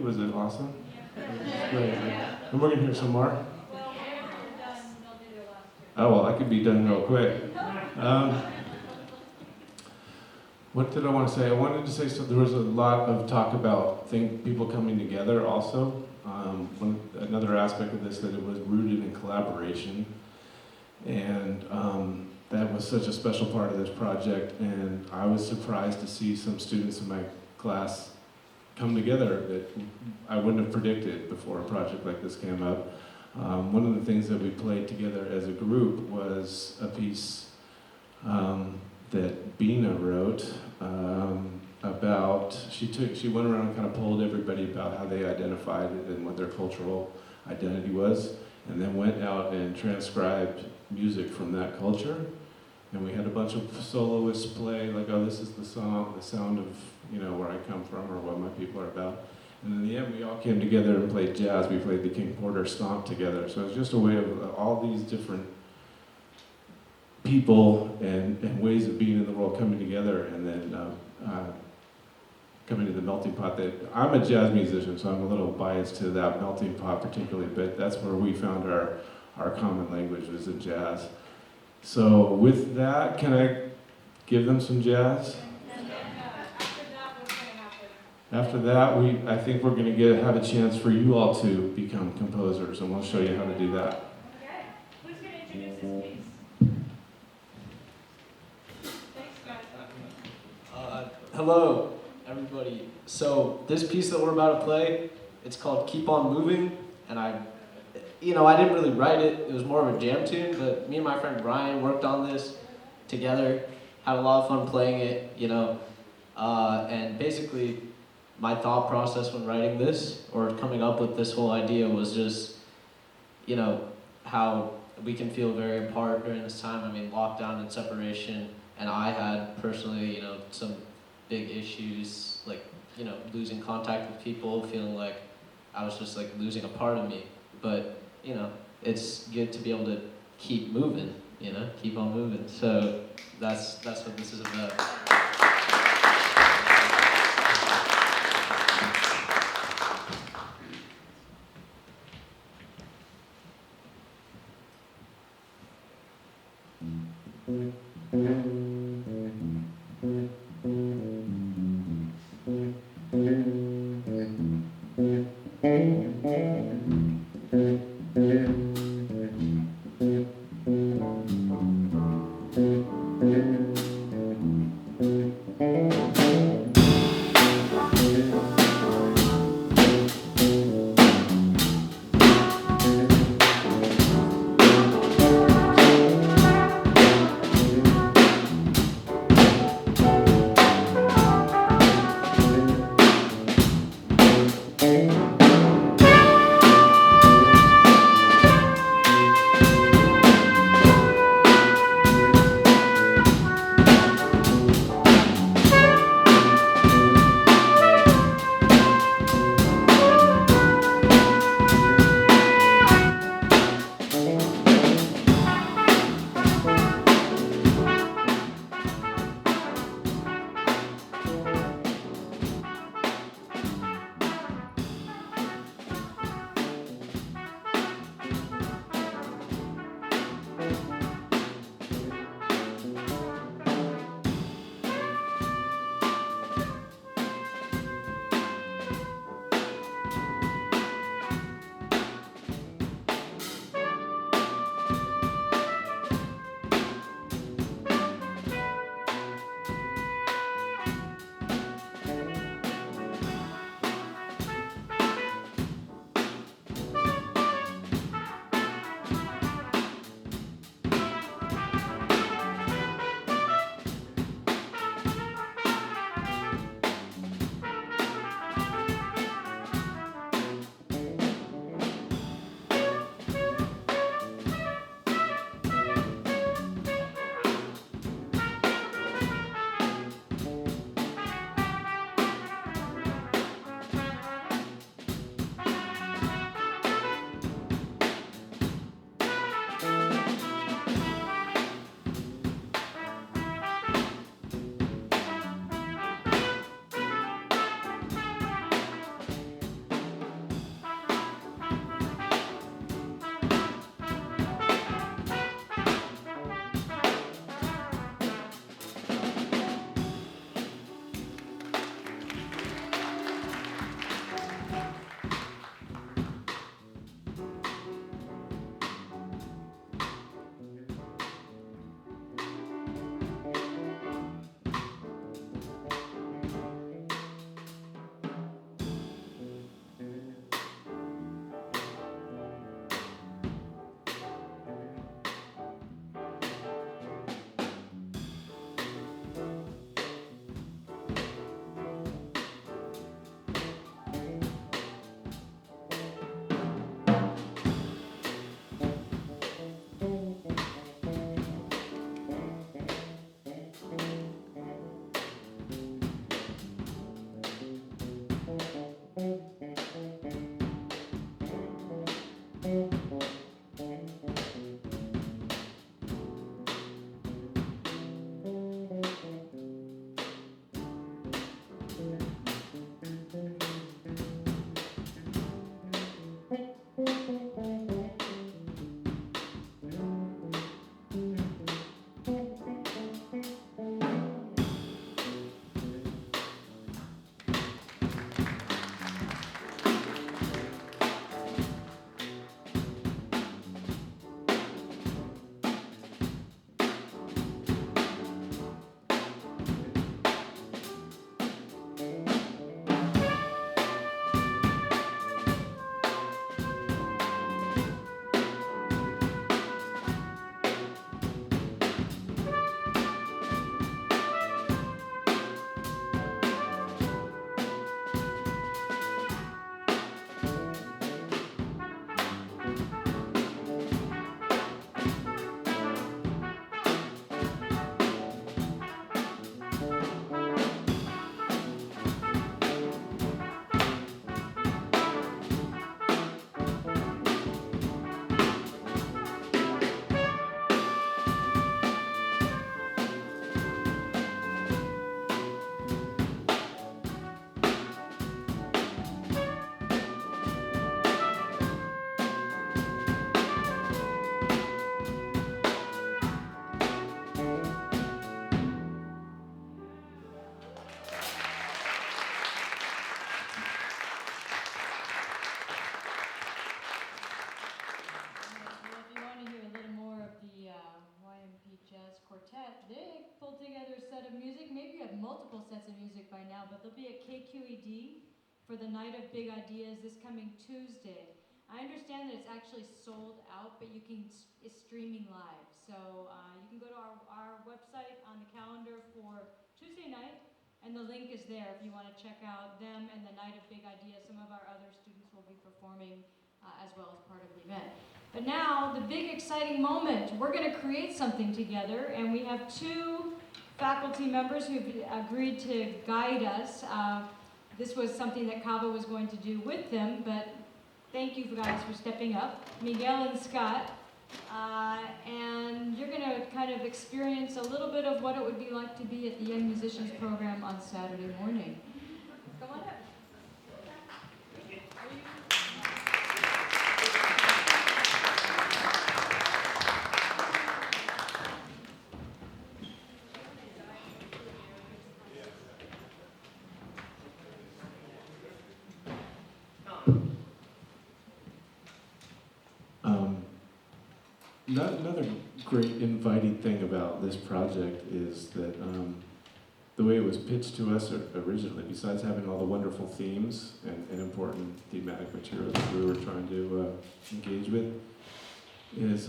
Was it awesome? Great. And we're going to hear some more? Oh, well, I could be done real quick. What did I want to say? I wanted to say so there was a lot of talk about people coming together also. Another aspect of this, that it was rooted in collaboration. And that was such a special part of this project. And I was surprised to see some students in my class come together that I wouldn't have predicted before a project like this came up. One of the things that we played together as a group was a piece that Bina wrote about, she went around and kind of polled everybody about how they identified it and what their cultural identity was, and then went out and transcribed music from that culture. And we had a bunch of soloists play, like, oh, this is the sound of, where I come from or what my people are about. And in the end, we all came together and played jazz. We played the King Porter Stomp together. So it's just a way of all these different people and ways of being in the world coming together, and then coming to the melting pot. That I'm a jazz musician, so I'm a little biased to that melting pot particularly, but that's where we found our common language was in jazz. So with that, can I give them some jazz? After that, I think we're going to have a chance for you all to become composers, and we'll show you how to do that. Okay. Who's going to introduce this piece? Thanks, guys. Hello, everybody. So this piece that we're about to play, it's called Keep On Moving, and I didn't really write it. It was more of a jam tune, but me and my friend Brian worked on this together, had a lot of fun playing it, and basically my thought process when writing this, or coming up with this whole idea, was just, how we can feel very apart during this time. I mean, lockdown and separation, and I had personally, some big issues, like, losing contact with people, feeling like I was just like losing a part of me. But, it's good to be able to keep moving, keep on moving. So that's what this is about. now, but they'll be at KQED for the Night of Big Ideas this coming Tuesday. I understand that it's actually sold out, but it's streaming live. So you can go to our website on the calendar for Tuesday night, and the link is there if you want to check out them and the Night of Big Ideas. Some of our other students will be performing as well as part of the event. But now, the big exciting moment. We're going to create something together, and we have 2 faculty members who've agreed to guide us. This was something that Cava was going to do with them, but thank you guys for stepping up. Miguel and Scott. And you're going to kind of experience a little bit of what it would be like to be at the Young Musicians Program on Saturday morning. Come on up. Another great inviting thing about this project is that the way it was pitched to us originally, besides having all the wonderful themes and important thematic material that we were trying to engage with, is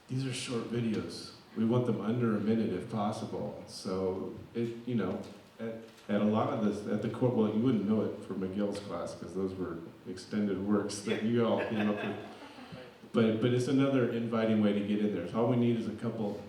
these are short videos. We want them under a minute if possible. So at a lot of this, at the core, well, you wouldn't know it for Miguel's class because those were extended works that you all came up with. But it's another inviting way to get in there. So all we need is a couple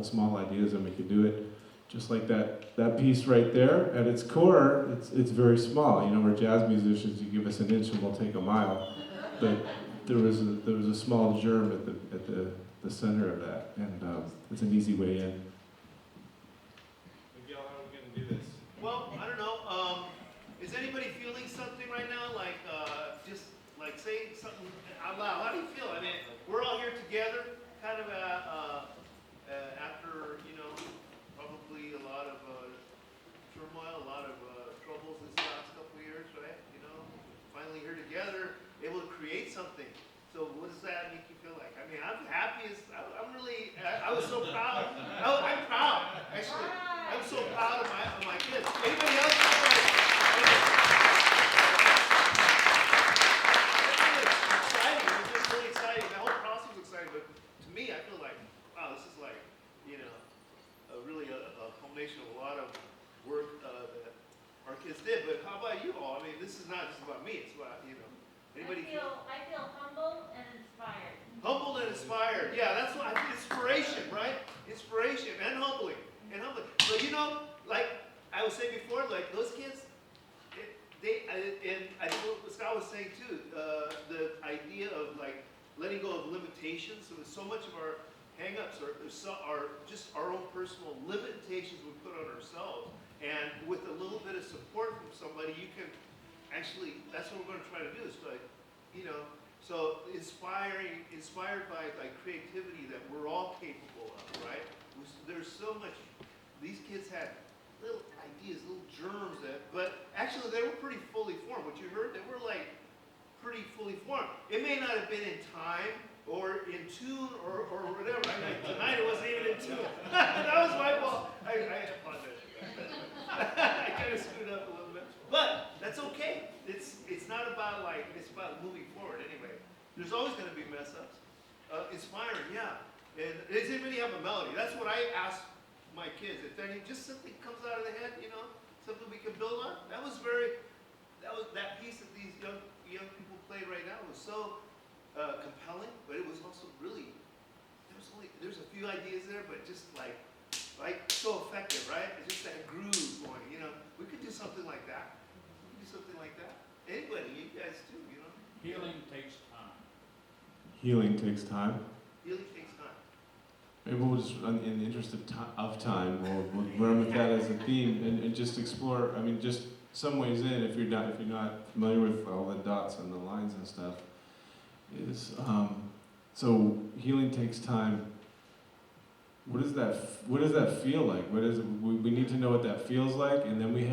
small ideas and we can do it. Just like that piece right there, at its core, it's very small. You know, we're jazz musicians, you give us an inch and we'll take a mile. But there was a small germ at the center of that, and it's an easy way in. Miguel, how are we going to do this? Well, I don't know. Is anybody feeling something right now? Just say something out loud. How do you feel? I mean, we're all here together, kind of after, probably a lot of turmoil, a lot of troubles this last couple of years, right? Finally here together, able to create something. So what does that make you feel like? I mean, I'm happy. I was so proud. I'm proud, actually. I'm so proud of my kids. Anybody else feel like? It's really exciting. The whole process is exciting, but to me, I feel like, wow, this is like, really a culmination of a lot of work that our kids did. But how about you all? I mean, this is not just about me. It's about, anybody. I feel humbled and inspired. Humbled and inspired. Yeah, that's what inspiration, right? Inspiration and humbling. But like I was saying before, like those kids, and I think what Scott was saying too, the idea of like letting go of limitations. So much of our hang-ups are just our own personal limitations we put on ourselves. And with a little bit of support from somebody, you can actually, that's what we're going to try to do. Is like, so inspired by creativity that we're all capable of, right? There's so much. These kids had little ideas, little germs but actually they were pretty fully formed. What you heard, they were like pretty fully formed. It may not have been in time or in tune or whatever. Tonight it wasn't even in tune. That was my fault. I apologize. I kind of screwed up a little bit, but that's okay. It's not about it's about moving forward anyway. There's always going to be mess ups. Inspiring, yeah. And does anybody have a melody? That's what I ask my kids. If anything just simply comes out of the head, something we can build on. That piece that these young people played right now was so compelling, but it was also really there's a few ideas there, but just like so effective, right? It's just that groove going. We could do something like that. Anybody, you guys too, Healing takes time. Healing takes time. Healing takes time. Maybe we'll just, in the interest of time, we'll run with that as a theme and just explore. I mean, just some ways in, if you're not familiar with all the dots and the lines and stuff, is so healing takes time. What does that feel like? We need to know what that feels like, and then we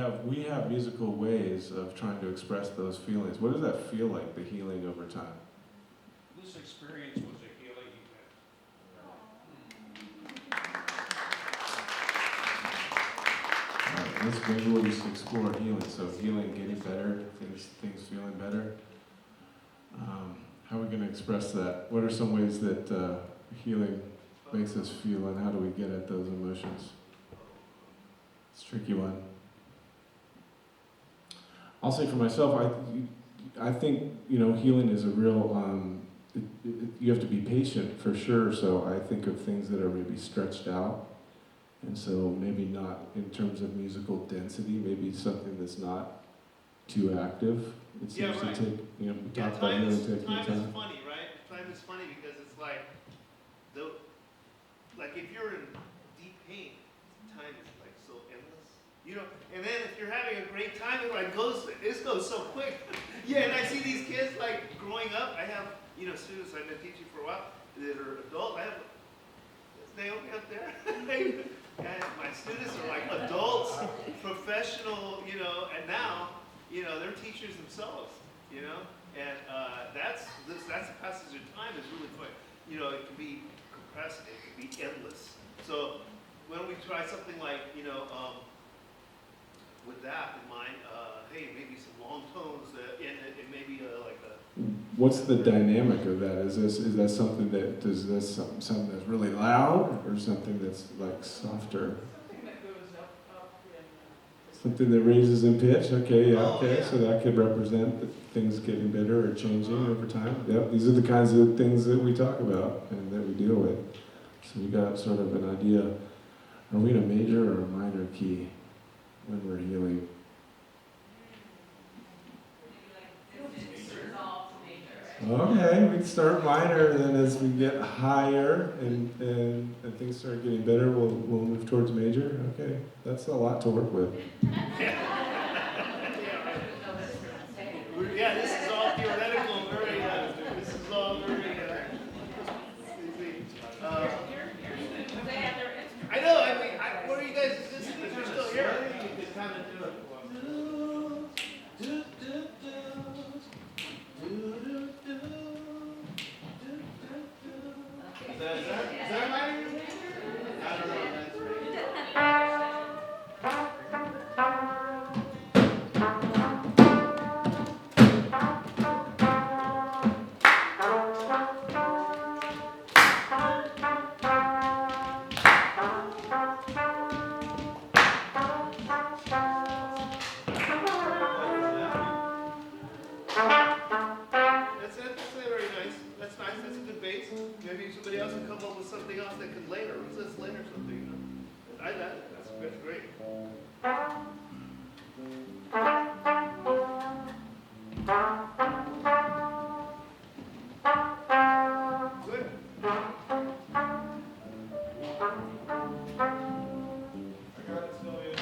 have musical ways of trying to express those feelings. What does that feel like? The healing over time. This experience was a healing event. guess maybe we'll just explore healing. So healing, getting better, things feeling better. How are we going to express that? What are some ways that healing makes us feel, and how do we get at those emotions? It's a tricky one. I'll say for myself, I think, healing is a real, you have to be patient for sure, so I think of things that are maybe stretched out, and so maybe not in terms of musical density, maybe something that's not too active. It seems Yeah, right. to take, we Yeah, talk about time healing is taking time. funny, right? Time is funny because it's like if you're in deep pain, time is like so endless. And then if you're having a great time, this goes so quick. Yeah, and I see these kids like growing up. I have, students I've been teaching for a while that are adult. I have Naomi up there. And my students are like adults, professional, and now, they're teachers themselves, and that's the passage of time is really quick. It can be compressed, it can be endless. So when we try something like, with that in mind, hey, maybe some long tones, and maybe like a. What's the dynamic of that? Is that something something that's really loud, or something that's like softer? Something that goes up in. Something that raises in pitch? Okay, yeah, Oh, okay. yeah. So that could represent that things getting better or changing over time. Yep, these are the kinds of things that we talk about and that we deal with. So we got sort of an idea, are we in a major or a minor key when we're healing? Okay, we can start minor, and then as we get higher and things start getting better, we'll move towards major. Okay, that's a lot to work with. Yeah, this is all theoretical, very, this is all very, I know, what are you guys, you're still here. You can kind of do it. Is that right? I don't know, that's right. That's very nice. That's nice. That's a good base. Maybe somebody else can come up with something else that could later. Let's later something. I like that. That's great. Good. I got it, Sylvia.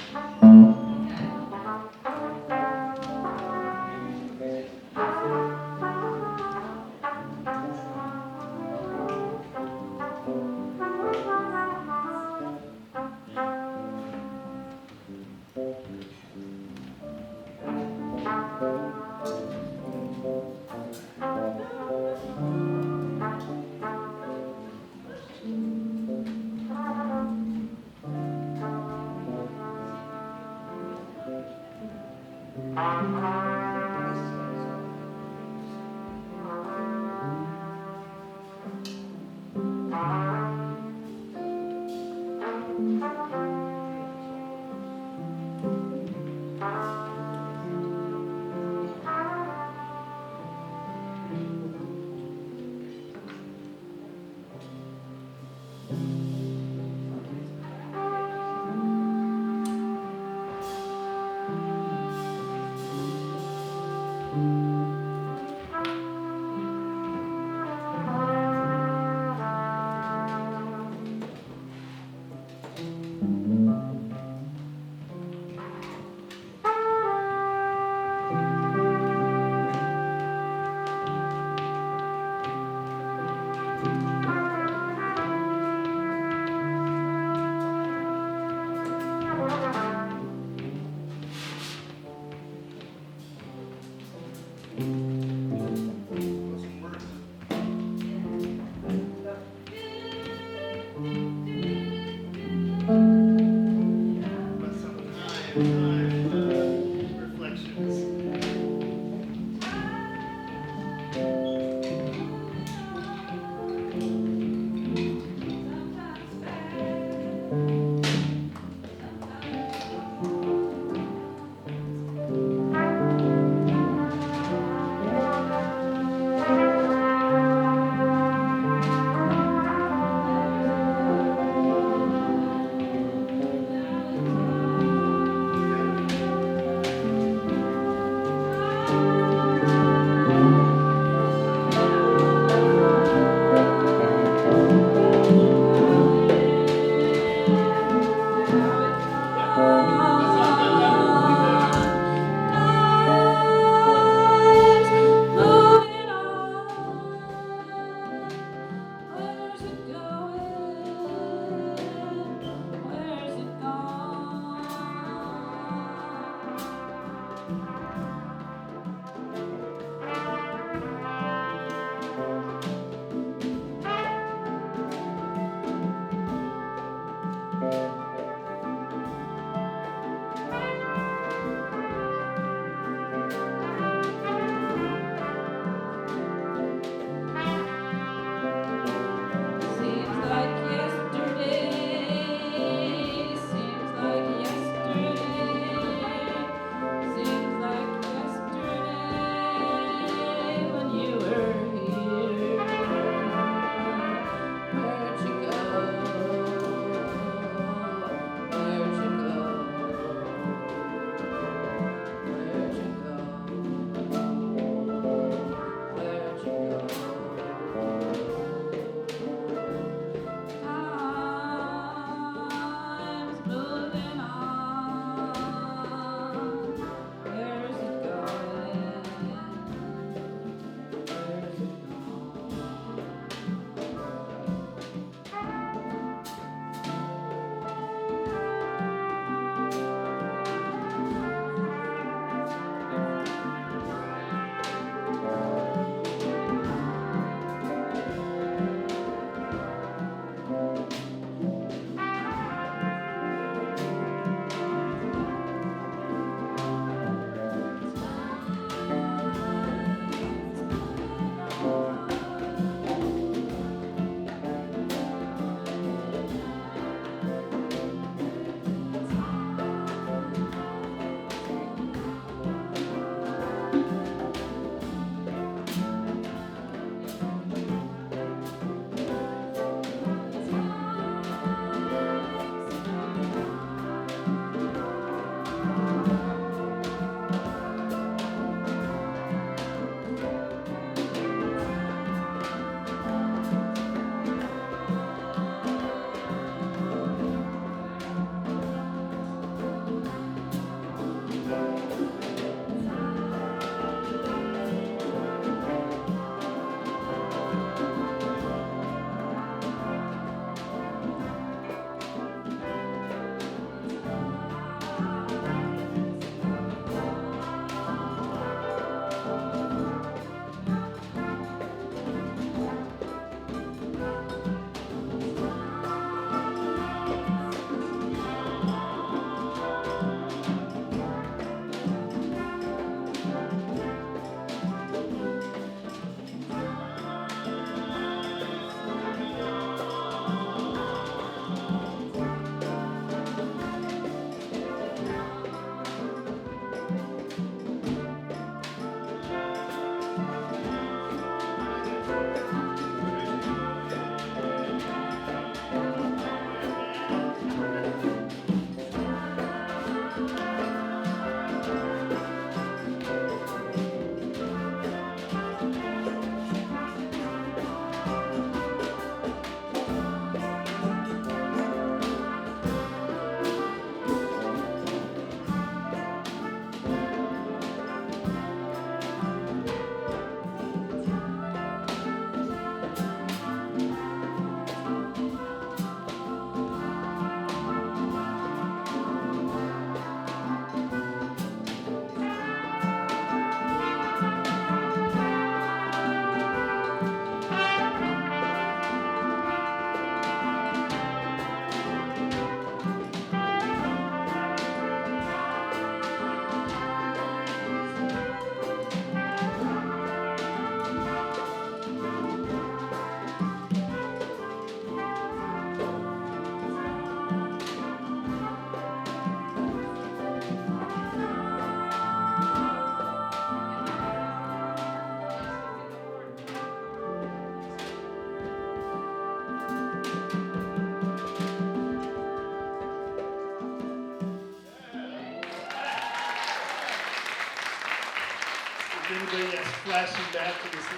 anybody that's flashing back to the 60s?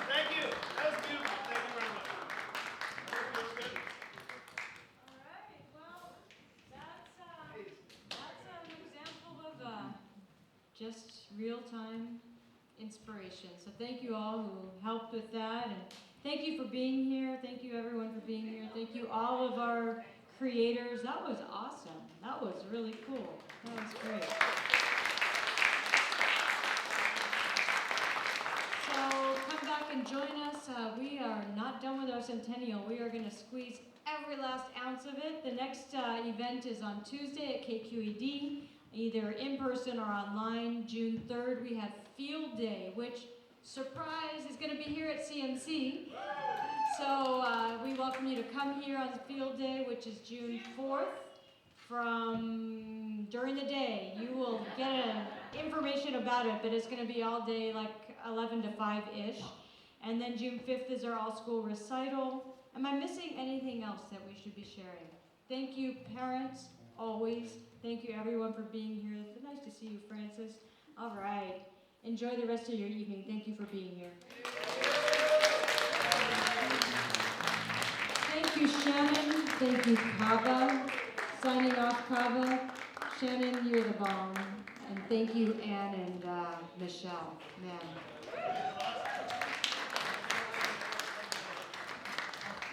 Thank you. That was beautiful. Thank you very much. That was good. All right, well, that's an example of just real-time inspiration. So thank you all who helped with that, and thank you for being here. Thank you everyone for being here. Thank you all of our creators. That was awesome. That was really cool. That was great. So come back and join us. We are not done with our Centennial. We are going to squeeze every last ounce of it. The next event is on Tuesday at KQED, either in person or online. June 3rd, we have Field Day, which, surprise, is going to be here at CMC. So we welcome you to come here on Field Day, which is June 4th. During the day, you will get information about it, but it's going to be all day, like 11 to 5-ish. And then June 5th is our all-school recital. Am I missing anything else that we should be sharing? Thank you, parents, always. Thank you, everyone, for being here. It's nice to see you, Francis. All right. Enjoy the rest of your evening. Thank you for being here. Thank you, Shannon. Thank you, Cava. Signing off, Cava. Shannon, you're the bomb. And thank you, Anne and Michelle. Man.